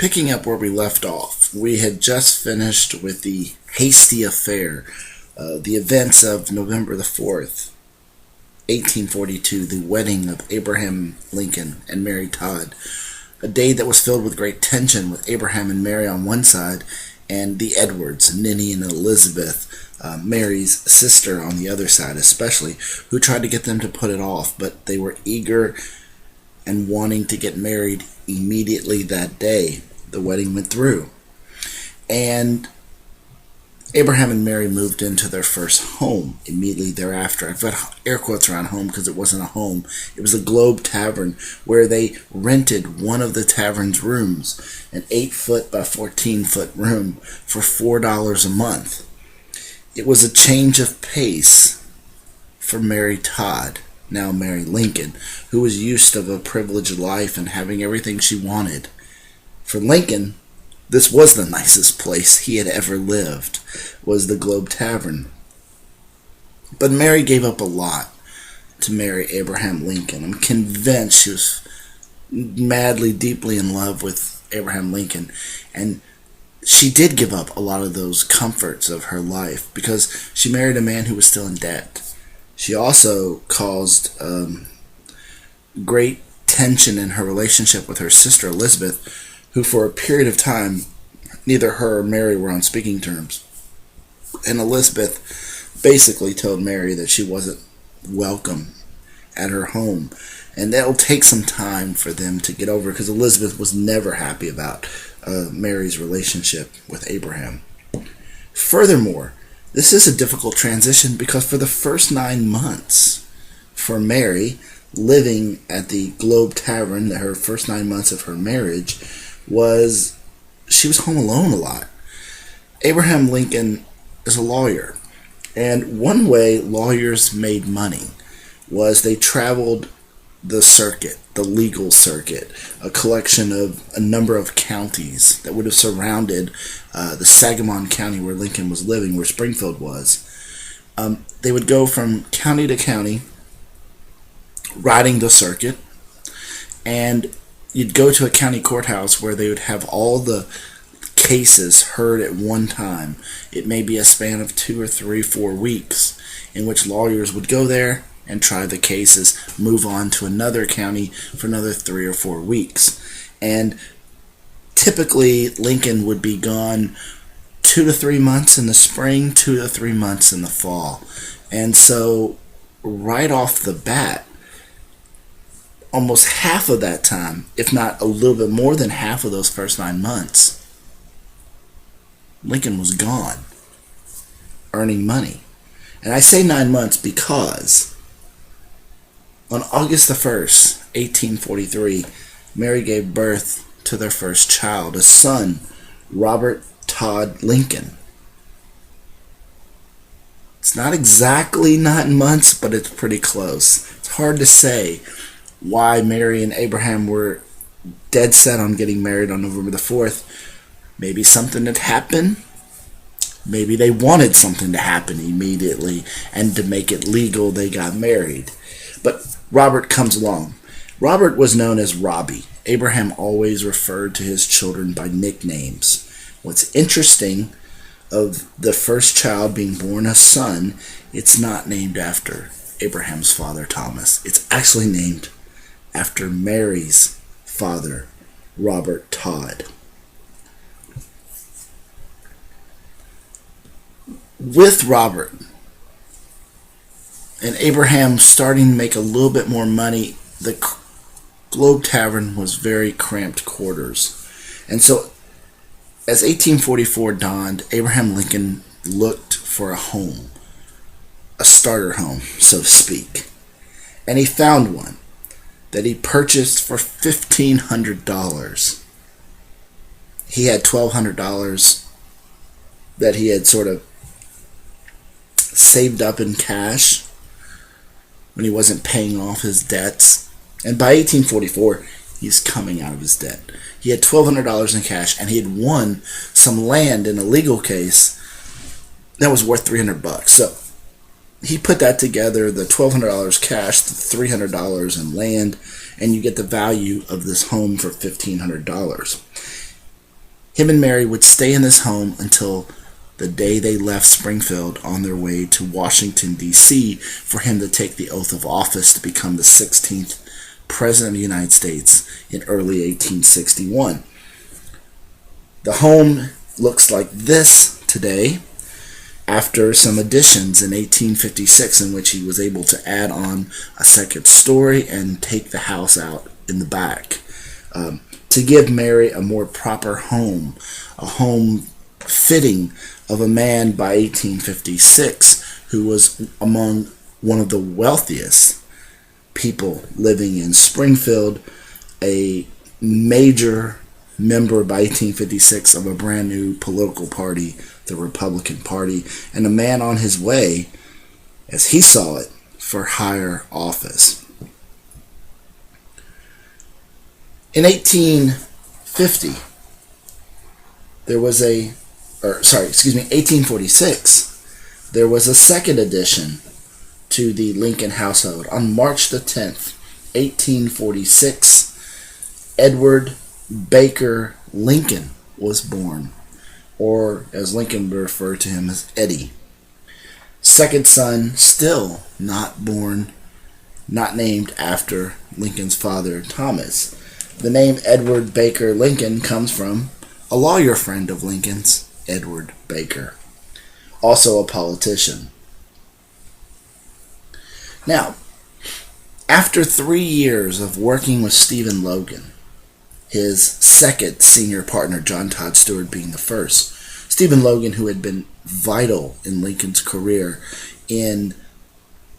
Picking up where we left off, we had just finished with the hasty affair, the events of November the 4th, 1842, the wedding of Abraham Lincoln and Mary Todd. A day that was filled with great tension, with Abraham and Mary on one side and the Edwards, Ninny and Elizabeth, Mary's sister, on the other side especially, who tried to get them to put it off, but they were eager and wanting to get married immediately that day. The wedding went through, and Abraham and Mary moved into their first home immediately thereafter. I've got air quotes around home because it wasn't a home. It was the Globe Tavern, where they rented one of the tavern's rooms, an 8-foot by 14-foot room, for $4 a month. It was a change of pace for Mary Todd, now Mary Lincoln, who was used to a privileged life and having everything she wanted. For Lincoln, this was the nicest place he had ever lived, was the Globe Tavern. But Mary gave up a lot to marry Abraham Lincoln. I'm convinced she was madly, deeply in love with Abraham Lincoln, and she did give up a lot of those comforts of her life because she married a man who was still in debt. She also caused great tension in her relationship with her sister Elizabeth, who for a period of time, neither her or Mary were on speaking terms. And Elizabeth basically told Mary that she wasn't welcome at her home. And that'll take some time for them to get over, because Elizabeth was never happy about Mary's relationship with Abraham. Furthermore, this is a difficult transition because for the first 9 months for Mary, living at the Globe Tavern, her first 9 months of her marriage, she was home alone a lot. Abraham Lincoln is a lawyer, and one way lawyers made money was they traveled the circuit, the legal circuit, a collection of a number of counties that would have surrounded the Sangamon County where Lincoln was living, where Springfield was. They would go from county to county, riding the circuit, and you'd go to a county courthouse where they would have all the cases heard at one time. It may be a span of 2 or 3, 4 weeks in which lawyers would go there and try the cases, move on to another county for another 3 or 4 weeks. And typically Lincoln would be gone 2 to 3 months in the spring, 2 to 3 months in the fall. And so right off the bat, almost half of that time, if not a little bit more than half of those first 9 months, Lincoln was gone, earning money. And I say 9 months because on August the 1st, 1843, Mary gave birth to their first child, a son, Robert Todd Lincoln. It's not exactly 9 months, but it's pretty close. It's hard to say why Mary and Abraham were dead set on getting married on November the 4th. Maybe something had happened. Maybe they wanted something to happen immediately, and to make it legal, they got married. But Robert comes along. Robert was known as Robbie. Abraham always referred to his children by nicknames. What's interesting of the first child being born a son, it's not named after Abraham's father, Thomas. It's actually named after Mary's father, Robert Todd. With Robert and Abraham starting to make a little bit more money, the Globe Tavern was very cramped quarters. And so as 1844 dawned, Abraham Lincoln looked for a home, a starter home, so to speak. And he found one that he purchased for $1,500. He had $1,200 that he had sort of saved up in cash when he wasn't paying off his debts. And by 1844, he's coming out of his debt. He had $1,200 in cash, and he had won some land in a legal case that was worth $300. So he put that together, the $1,200 cash, the $300 in land, and you get the value of this home for $1,500. Him and Mary would stay in this home until the day they left Springfield on their way to Washington, D.C. for him to take the oath of office to become the 16th President of the United States in early 1861. The home looks like this today after some additions in 1856 in which he was able to add on a second story and take the house out in the back to give Mary a more proper home, a home fitting of a man by 1856 who was among one of the wealthiest people living in Springfield, a major member by 1856 of a brand new political party, the Republican Party, and a man on his way, as he saw it, for higher office. In 1846, there was a second addition to the Lincoln household. On March the 10th, 1846, Edward Baker Lincoln was born, or as Lincoln would refer to him as Eddie. Second son, still not born, not named after Lincoln's father, Thomas. The name Edward Baker Lincoln comes from a lawyer friend of Lincoln's, Edward Baker, also a politician. Now, after 3 years of working with Stephen Logan, his second senior partner, John Todd Stewart being the first, Stephen Logan, who had been vital in Lincoln's career in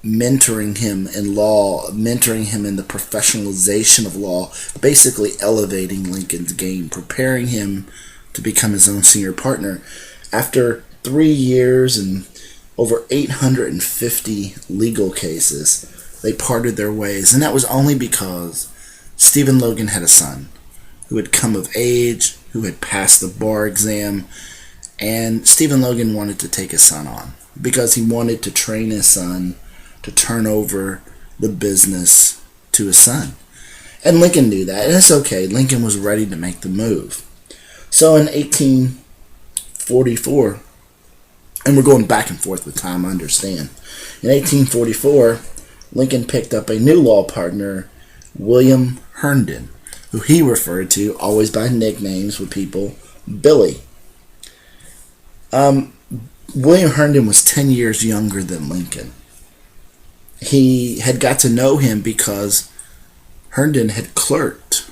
mentoring him in law, mentoring him in the professionalization of law, basically elevating Lincoln's game, preparing him to become his own senior partner. After 3 years and over 850 legal cases, they parted their ways, and that was only because Stephen Logan had a son who had come of age, who had passed the bar exam, and Stephen Logan wanted to take his son on because he wanted to train his son to turn over the business to his son. And Lincoln knew that, and it's okay. Lincoln was ready to make the move. So in 1844, and we're going back and forth with time, I understand. In 1844, Lincoln picked up a new law partner, William Herndon, who he referred to, always by nicknames with people, Billy. William Herndon was 10 years younger than Lincoln. He had got to know him because Herndon had clerked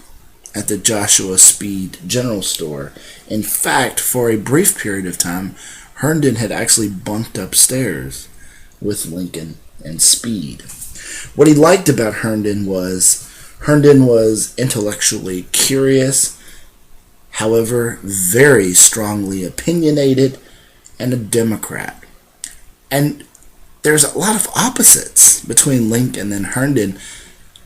at the Joshua Speed General Store. In fact, for a brief period of time, Herndon had actually bunked upstairs with Lincoln and Speed. What he liked about Herndon was intellectually curious, however, very strongly opinionated, and a Democrat. And there's a lot of opposites between Lincoln and Herndon,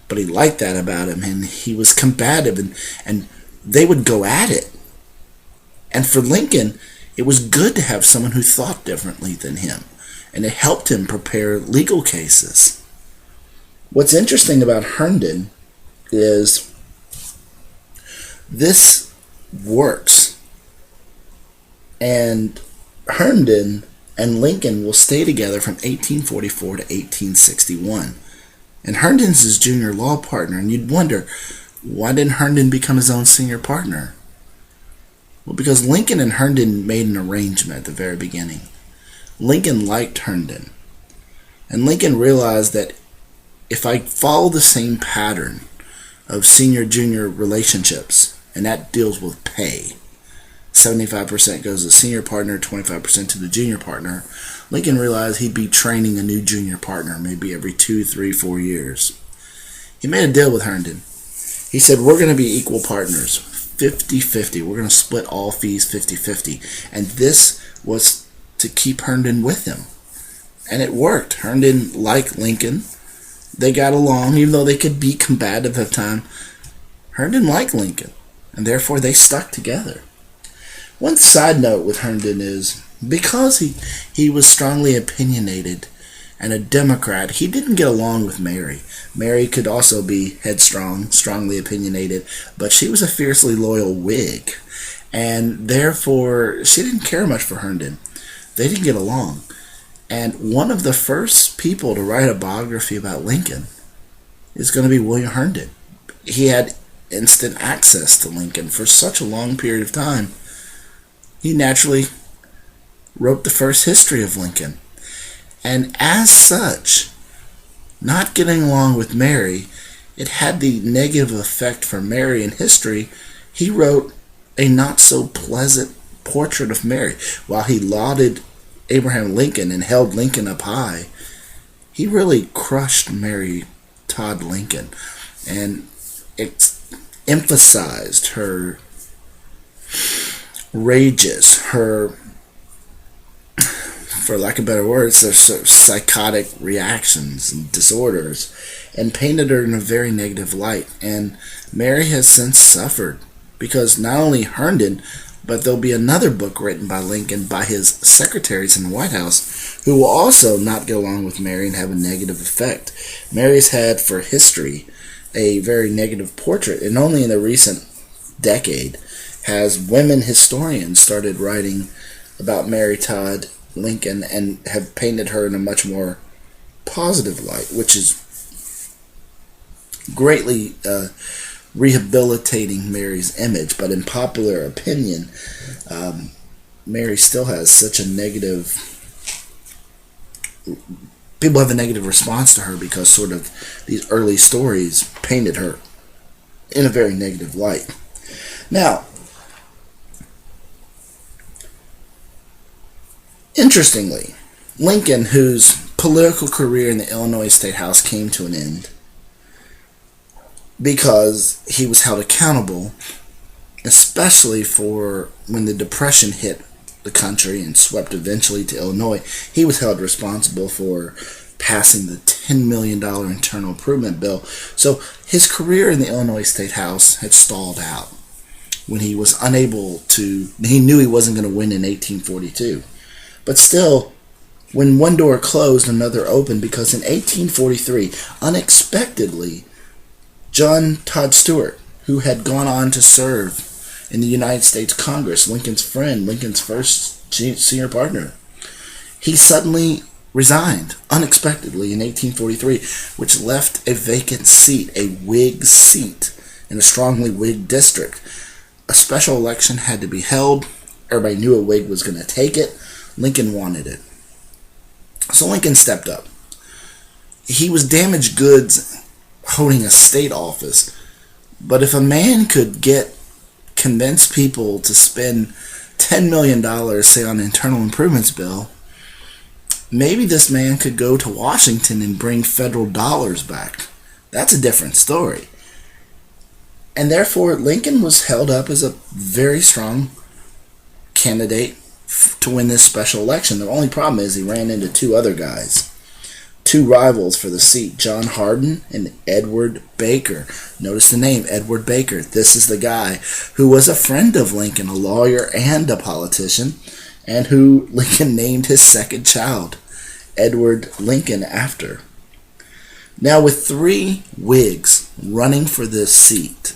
but he liked that about him, and he was combative, and they would go at it. And for Lincoln, it was good to have someone who thought differently than him, and it helped him prepare legal cases. What's interesting about Herndon is this works, and Herndon and Lincoln will stay together from 1844 to 1861. And Herndon's his junior law partner, and you'd wonder, why didn't Herndon become his own senior partner? Well, because Lincoln and Herndon made an arrangement at the very beginning. Lincoln liked Herndon, and Lincoln realized that if I follow the same pattern of senior-junior relationships, and that deals with pay, 75% goes to the senior partner, 25% to the junior partner, Lincoln realized he'd be training a new junior partner maybe every 2, 3, 4 years. He made a deal with Herndon. He said, we're going to be equal partners, 50-50. We're going to split all fees 50-50. And this was to keep Herndon with him. And it worked. Herndon liked Lincoln. They got along, even though they could be combative at times. Herndon liked Lincoln, and therefore they stuck together. One side note with Herndon is, because he was strongly opinionated and a Democrat, he didn't get along with Mary. Mary could also be headstrong, strongly opinionated, but she was a fiercely loyal Whig. and therefore she didn't care much for Herndon. They didn't get along. And one of the first people to write a biography about Lincoln is going to be William Herndon. He had instant access to Lincoln for such a long period of time. He naturally wrote the first history of Lincoln. And as such, not getting along with Mary, it had the negative effect for Mary in history. He wrote a not so pleasant portrait of Mary. While he lauded Abraham Lincoln and held Lincoln up high, he really crushed Mary Todd Lincoln, and it emphasized her rages, her, for lack of better words, their sort of psychotic reactions and disorders, and painted her in a very negative light. And Mary has since suffered, because not only Herndon, but there'll be another book written by Lincoln by his secretaries in the White House who will also not get along with Mary and have a negative effect. Mary's had, for history, a very negative portrait, and only in the recent decade has women historians started writing about Mary Todd Lincoln and have painted her in a much more positive light, which is greatly rehabilitating Mary's image. But in popular opinion, Mary still has such a negative, people have a negative response to her because sort of these early stories painted her in a very negative light. Now, interestingly, Lincoln, whose political career in the Illinois State House came to an end because he was held accountable, especially for when the Depression hit the country and swept eventually to Illinois, he was held responsible for passing the $10 million internal improvement bill. So his career in the Illinois State House had stalled out when he was unable to, he knew he wasn't going to win in 1842. But still, when one door closed, another opened, because in 1843, unexpectedly, John Todd Stewart, who had gone on to serve in the United States Congress, Lincoln's friend, Lincoln's first senior partner, he suddenly resigned unexpectedly in 1843, which left a vacant seat, a Whig seat, in a strongly Whig district. A special election had to be held. Everybody knew a Whig was going to take it. Lincoln wanted it. So Lincoln stepped up. He was damaged goods holding a state office, but if a man could convince people to spend $10 million, say, on an internal improvements bill, maybe this man could go to Washington and bring federal dollars back. That's a different story. And therefore, Lincoln was held up as a very strong candidate to win this special election. The only problem is he ran into two other guys, two rivals for the seat, John Hardin and Edward Baker. Notice the name, Edward Baker. This is the guy who was a friend of Lincoln, a lawyer and a politician, and who Lincoln named his second child, Edward Lincoln, after. Now, with three Whigs running for this seat,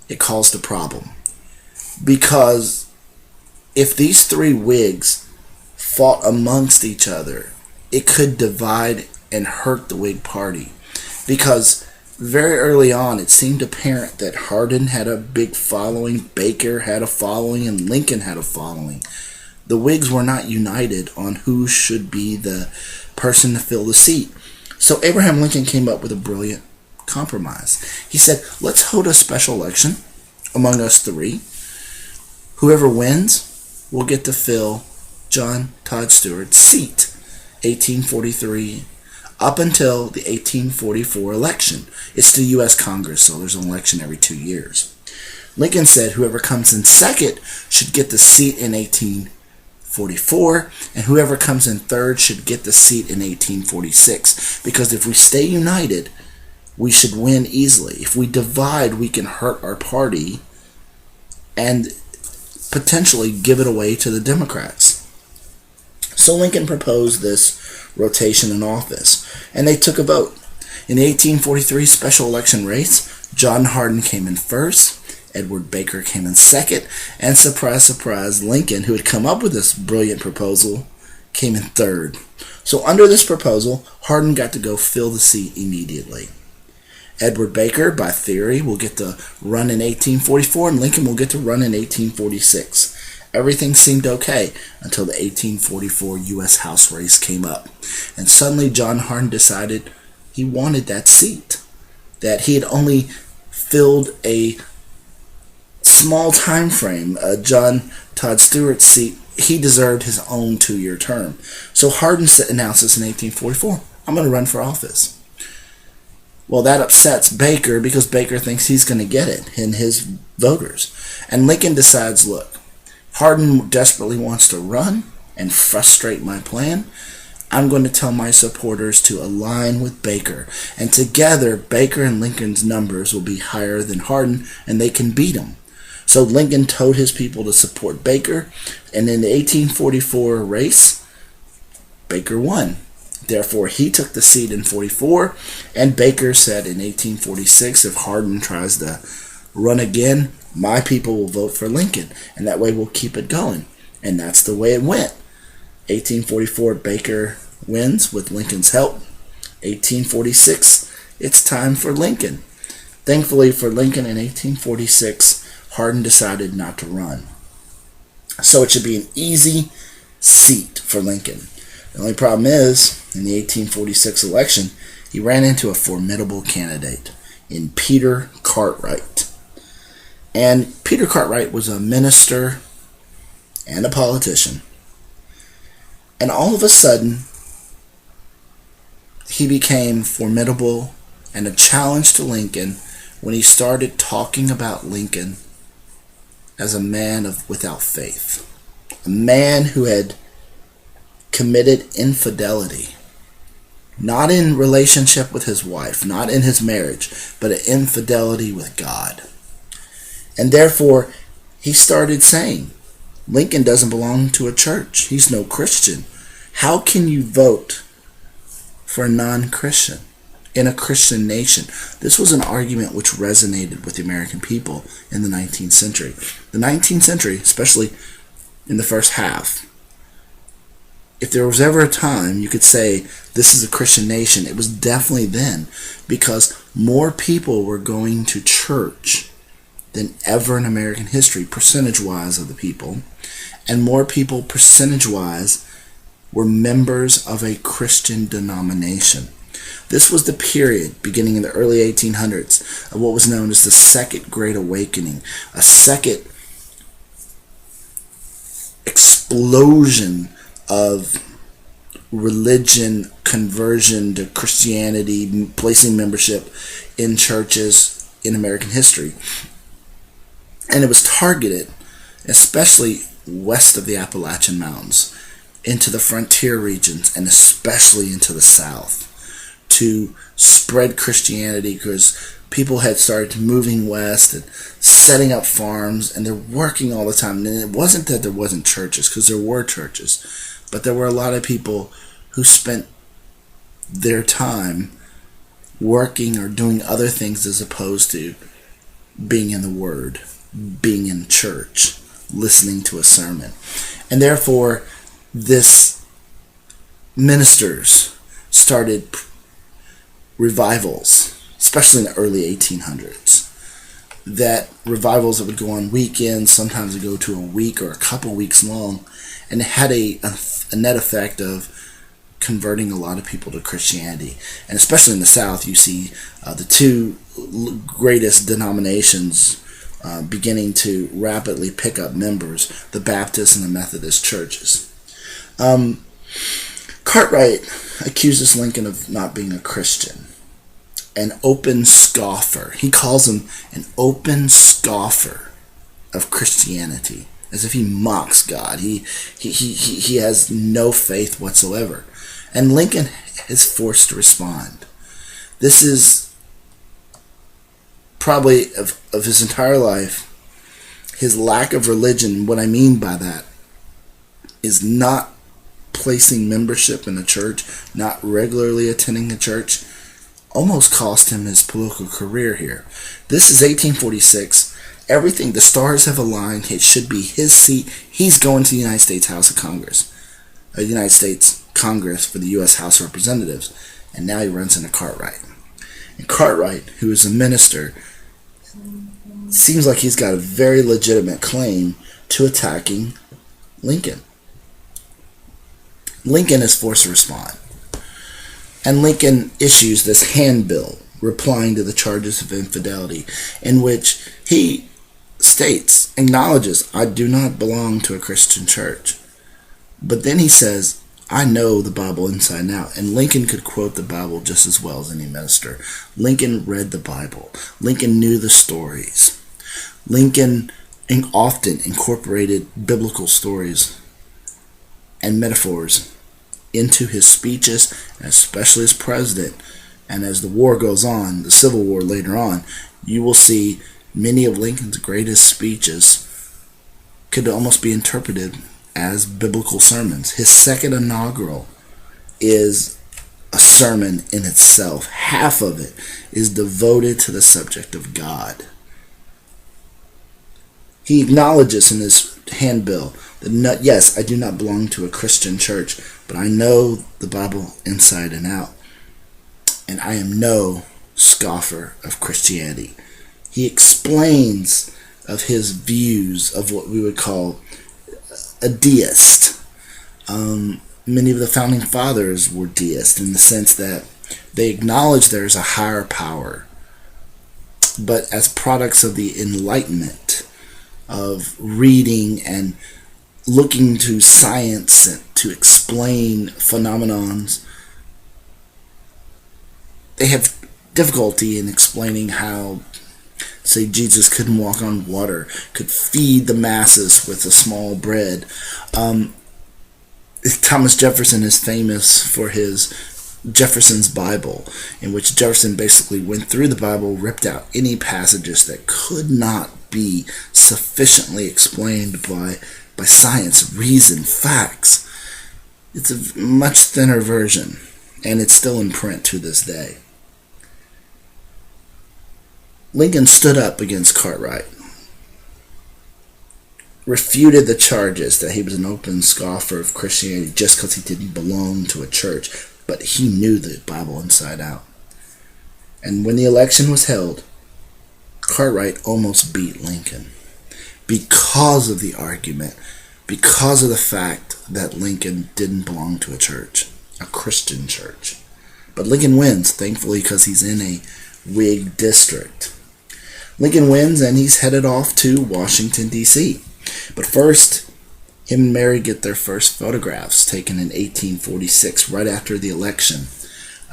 it caused a problem. Because if these three Whigs fought amongst each other, it could divide and hurt the Whig Party. Because very early on, it seemed apparent that Hardin had a big following, Baker had a following, and Lincoln had a following. The Whigs were not united on who should be the person to fill the seat. So Abraham Lincoln came up with a brilliant compromise. He said, let's hold a special election among us three. Whoever wins will get to fill John Todd Stewart's seat, 1843, up until the 1844 election. It's the U.S. Congress, so there's an election every 2 years. Lincoln said whoever comes in second should get the seat in 1844, and whoever comes in third should get the seat in 1846, because if we stay united, we should win easily. If we divide, we can hurt our party and potentially give it away to the Democrats. So Lincoln proposed this rotation in office, and they took a vote. In the 1843 special election race, John Hardin came in first, Edward Baker came in second, and surprise, surprise, Lincoln, who had come up with this brilliant proposal, came in third. So under this proposal, Hardin got to go fill the seat immediately. Edward Baker, by theory, will get to run in 1844, and Lincoln will get to run in 1846. Everything seemed okay until the 1844 U.S. House race came up. And suddenly John Hardin decided he wanted that seat, that he had only filled a small time frame. John Todd Stewart's seat, he deserved his own 2-year term. So Hardin announces in 1844, I'm going to run for office. Well, that upsets Baker because Baker thinks he's going to get it in his voters. And Lincoln decides, look, Hardin desperately wants to run and frustrate my plan. I'm going to tell my supporters to align with Baker. And together, Baker and Lincoln's numbers will be higher than Hardin, and they can beat him. So Lincoln told his people to support Baker, and in the 1844 race, Baker won. Therefore, he took the seat in 44, and Baker said in 1846, if Hardin tries to run again, my people will vote for Lincoln, and that way we'll keep it going. And that's the way it went. 1844, Baker wins with Lincoln's help. 1846, it's time for Lincoln. Thankfully for Lincoln, in 1846, Hardin decided not to run. So it should be an easy seat for Lincoln. The only problem is, in the 1846 election, he ran into a formidable candidate in Peter Cartwright. And Peter Cartwright was a minister and a politician. And all of a sudden, he became formidable and a challenge to Lincoln when he started talking about Lincoln as a man without faith. A man who had committed infidelity. Not in relationship with his wife, not in his marriage, but an infidelity with God. And therefore, he started saying, Lincoln doesn't belong to a church. He's no Christian. How can you vote for a non-Christian in a Christian nation? This was an argument which resonated with the American people in the 19th century. The 19th century, especially in the first half, if there was ever a time you could say this is a Christian nation, it was definitely then, because more people were going to church than ever in American history, percentage-wise of the people, and more people, percentage-wise, were members of a Christian denomination. This was the period, beginning in the early 1800s, of what was known as the Second Great Awakening, a second explosion of religion, conversion to Christianity, placing membership in churches in American history. And it was targeted, especially west of the Appalachian Mountains, into the frontier regions, and especially into the South, to spread Christianity, because people had started moving west and setting up farms, and they're working all the time. And it wasn't that there wasn't churches, because there were churches, but there were a lot of people who spent their time working or doing other things as opposed to being in the Word, being in church, listening to a sermon. And therefore, this ministers started revivals, especially in the early 1800s. That revivals that would go on weekends, sometimes it would go to a week or a couple weeks long, and it had a net effect of converting a lot of people to Christianity. And especially in the South, you see the two greatest denominations beginning to rapidly pick up members, the Baptist and the Methodist churches. Cartwright accuses Lincoln of not being a Christian, an open scoffer. He calls him an open scoffer of Christianity, as if he mocks God. He has no faith whatsoever. And Lincoln is forced to respond. This is probably of his entire life, his lack of religion. What I mean by that is not placing membership in a church, not regularly attending a church, almost cost him his political career here. This is 1846, Everything, the stars have aligned. It should be his seat. He's going to the United States House of Congress, the United States Congress for the U.S. House of Representatives, and now he runs into Cartwright. And Cartwright, who is a minister, seems like he's got a very legitimate claim to attacking Lincoln. Lincoln is forced to respond. And Lincoln issues this handbill replying to the charges of infidelity, in which he acknowledges, I do not belong to a Christian church. But then he says, I know the Bible inside and out. And Lincoln could quote the Bible just as well as any minister. Lincoln read the Bible. Lincoln knew the stories. Lincoln often incorporated biblical stories and metaphors into his speeches, especially as president. And as the war goes on, the Civil War later on, you will see many of Lincoln's greatest speeches could almost be interpreted as biblical sermons. His second inaugural is a sermon in itself. Half of it is devoted to the subject of God. He acknowledges in his handbill that, yes, I do not belong to a Christian church, but I know the Bible inside and out. And I am no scoffer of Christianity. He explains of his views of what we would call a deist. Many of the founding fathers were deists in the sense that they acknowledge there's a higher power, but as products of the Enlightenment, of reading and looking to science to explain phenomenons, they have difficulty in explaining how, say, Jesus couldn't walk on water, could feed the masses with a small bread. Thomas Jefferson is famous for his Jefferson's Bible, in which Jefferson basically went through the Bible, ripped out any passages that could not be sufficiently explained by science, reason, facts. It's a much thinner version, and it's still in print to this day. Lincoln stood up against Cartwright, refuted the charges that he was an open scoffer of Christianity just because he didn't belong to a church, but he knew the Bible inside out. And when the election was held, Cartwright almost beat Lincoln because of the argument, because of the fact that Lincoln didn't belong to a church, a Christian church. But Lincoln wins, thankfully, because he's in a Whig district. Lincoln wins, and he's headed off to Washington, D.C. But first, him and Mary get their first photographs taken in 1846, right after the election.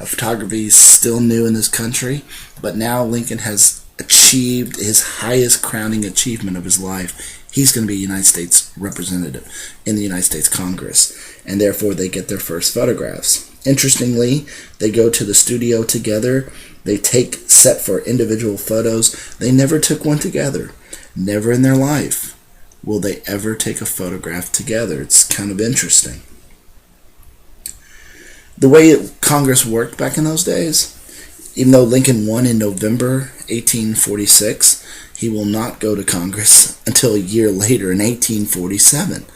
Photography is still new in this country, but now Lincoln has achieved his highest crowning achievement of his life. He's going to be a United States representative in the United States Congress, and therefore they get their first photographs. Interestingly, they go to the studio together. They take set for individual photos. They never took one together. Never in their life will they ever take a photograph together. It's kind of interesting. The way Congress worked back in those days, even though Lincoln won in November 1846, he will not go to Congress until a year later in 1847.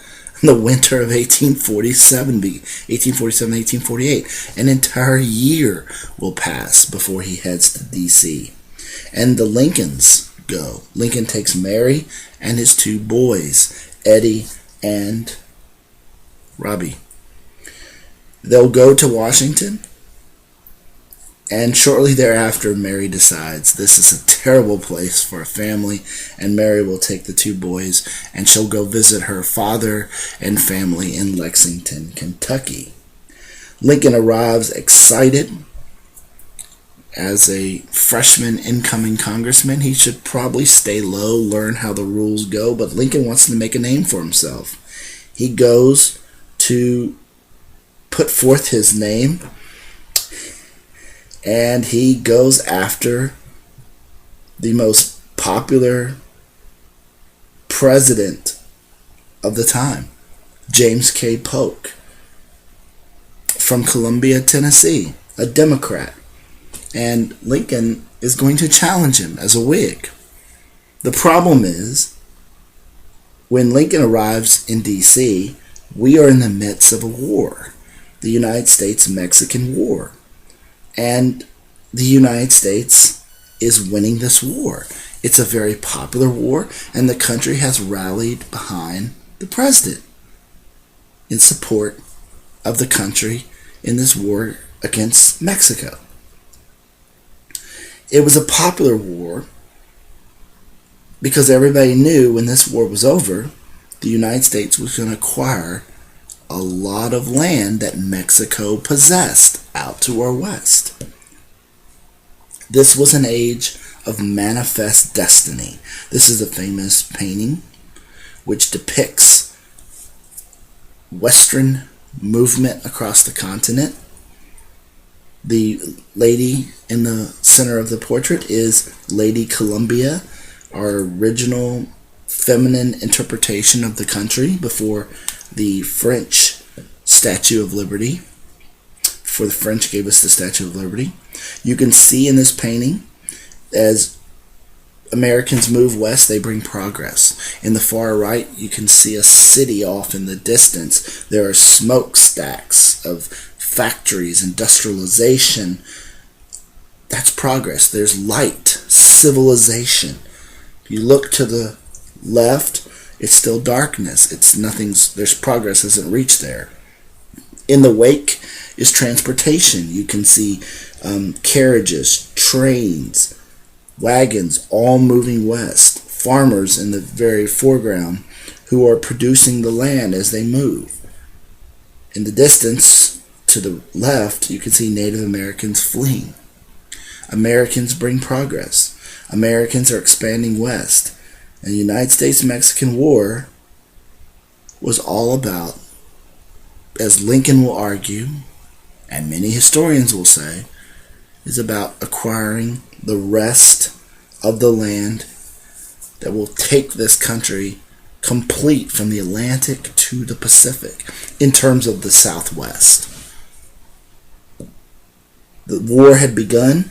The winter of 1847-1848. An entire year will pass before he heads to D.C. And the Lincolns go. Lincoln takes Mary and his two boys, Eddie and Robbie. They'll go to Washington, and shortly thereafter, Mary decides this is a terrible place for a family, and Mary will take the two boys, and she'll go visit her father and family in Lexington, Kentucky. Lincoln arrives excited. As a freshman incoming congressman, he should probably stay low, learn how the rules go, but Lincoln wants to make a name for himself. He goes to put forth his name, and he goes after the most popular president of the time, James K. Polk, from Columbia, Tennessee, a Democrat. And Lincoln is going to challenge him as a Whig. The problem is, when Lincoln arrives in D.C., we are in the midst of a war, the United States-Mexican War. And the United States is winning this war. It's a very popular war, and the country has rallied behind the president in support of the country in this war against Mexico. It was a popular war because everybody knew when this war was over, the United States was going to acquire a lot of land that Mexico possessed out to our west. This was an age of manifest destiny. This is a famous painting which depicts Western movement across the continent. The lady in the center of the portrait is Lady Columbia, our original feminine interpretation of the country before the French Statue of Liberty. Before the French gave us the Statue of Liberty. You can see in this painting, as Americans move west, they bring progress. In the far right, you can see a city off in the distance. There are smokestacks of factories, industrialization. That's progress. There's light, civilization. You look to the left, it's still darkness. There's progress hasn't reached there. In the wake is transportation. You can see carriages, trains, wagons, all moving west. Farmers in the very foreground who are producing the land as they move. In the distance to the left, you can see Native Americans fleeing. Americans bring progress. Americans are expanding west. And the United States-Mexican War was all about, as Lincoln will argue, and many historians will say, is about acquiring the rest of the land that will take this country complete from the Atlantic to the Pacific in terms of the Southwest. The war had begun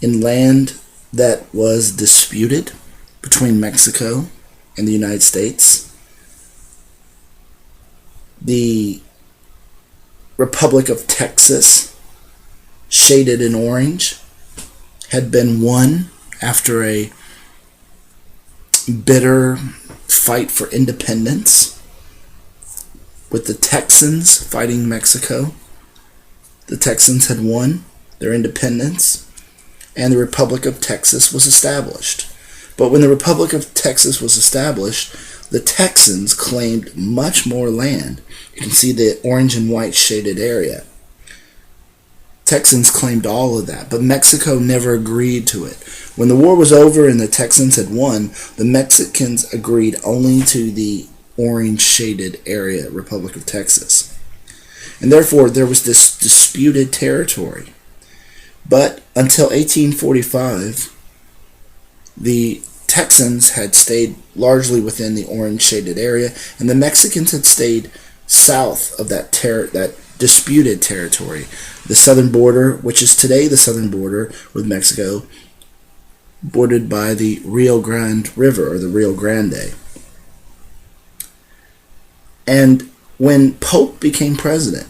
in land that was disputed between Mexico and the United States. The Republic of Texas, shaded in orange, had been won after a bitter fight for independence, with the Texans fighting Mexico. The Texans had won their independence, and the Republic of Texas was established. But when the Republic of Texas was established, the Texans claimed much more land. You can see the orange and white shaded area. Texans claimed all of that, but Mexico never agreed to it. When the war was over and the Texans had won, the Mexicans agreed only to the orange shaded area, Republic of Texas. And therefore, there was this disputed territory. But until 1845, the Texans had stayed largely within the orange shaded area, and the Mexicans had stayed south of that disputed territory. The southern border, which is today the southern border with Mexico, bordered by the Rio Grande River, or the Rio Grande. And when Polk became president,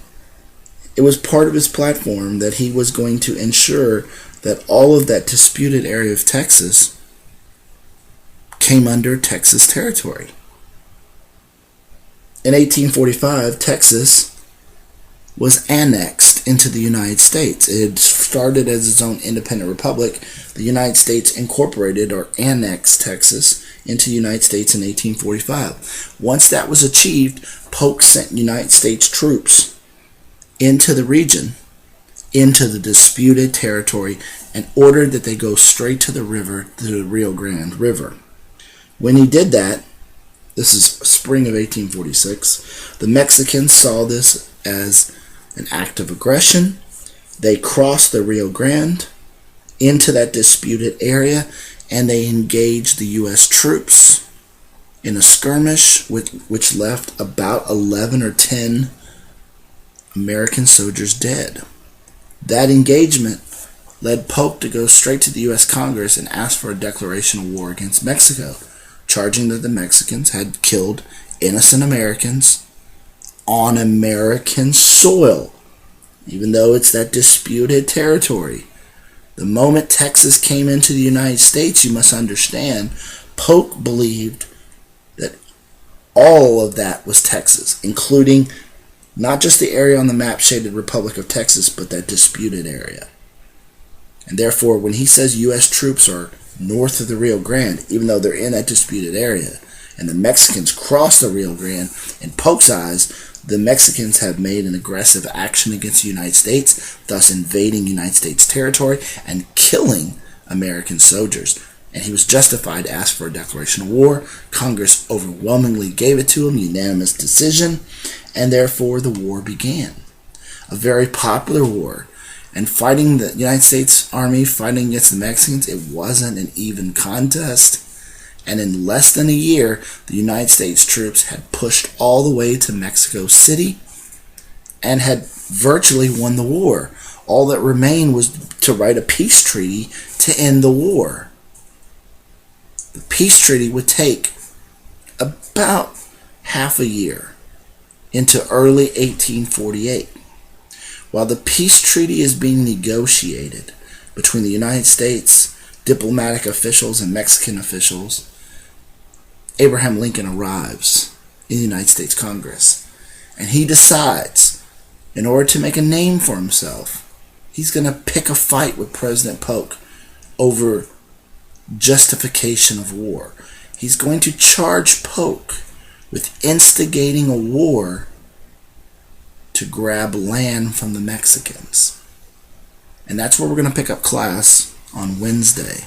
it was part of his platform that he was going to ensure that all of that disputed area of Texas came under Texas territory. In 1845, Texas was annexed into the United States. It had started as its own independent republic. The United States incorporated or annexed Texas into the United States in 1845. Once that was achieved, Polk sent United States troops into the region, into the disputed territory, and ordered that they go straight to the river, to the Rio Grande River. When he did that, this is spring of 1846, the Mexicans saw this as an act of aggression. They crossed the Rio Grande into that disputed area, and they engaged the U.S. troops in a skirmish which left about 11 or 10 American soldiers dead. That engagement led Polk to go straight to the U.S. Congress and ask for a declaration of war against Mexico, charging that the Mexicans had killed innocent Americans on American soil, even though it's that disputed territory. The moment Texas came into the United States, you must understand, Polk believed that all of that was Texas, including not just the area on the map shaded Republic of Texas, but that disputed area. And therefore, when he says U.S. troops are north of the Rio Grande, even though they're in that disputed area, and the Mexicans cross the Rio Grande, in Polk's eyes, the Mexicans have made an aggressive action against the United States, thus invading United States territory and killing American soldiers. And he was justified to ask for a declaration of war. Congress overwhelmingly gave it to him, unanimous decision, and therefore the war began. A very popular war. And fighting the United States Army, fighting against the Mexicans, it wasn't an even contest. And in less than a year, the United States troops had pushed all the way to Mexico City and had virtually won the war. All that remained was to write a peace treaty to end the war. The peace treaty would take about half a year into early 1848. While the peace treaty is being negotiated between the United States diplomatic officials and Mexican officials, Abraham Lincoln arrives in the United States Congress, and he decides, in order to make a name for himself, he's going to pick a fight with President Polk over justification of war. He's going to charge Polk with instigating a war to grab land from the Mexicans. And that's where we're going to pick up class on Wednesday.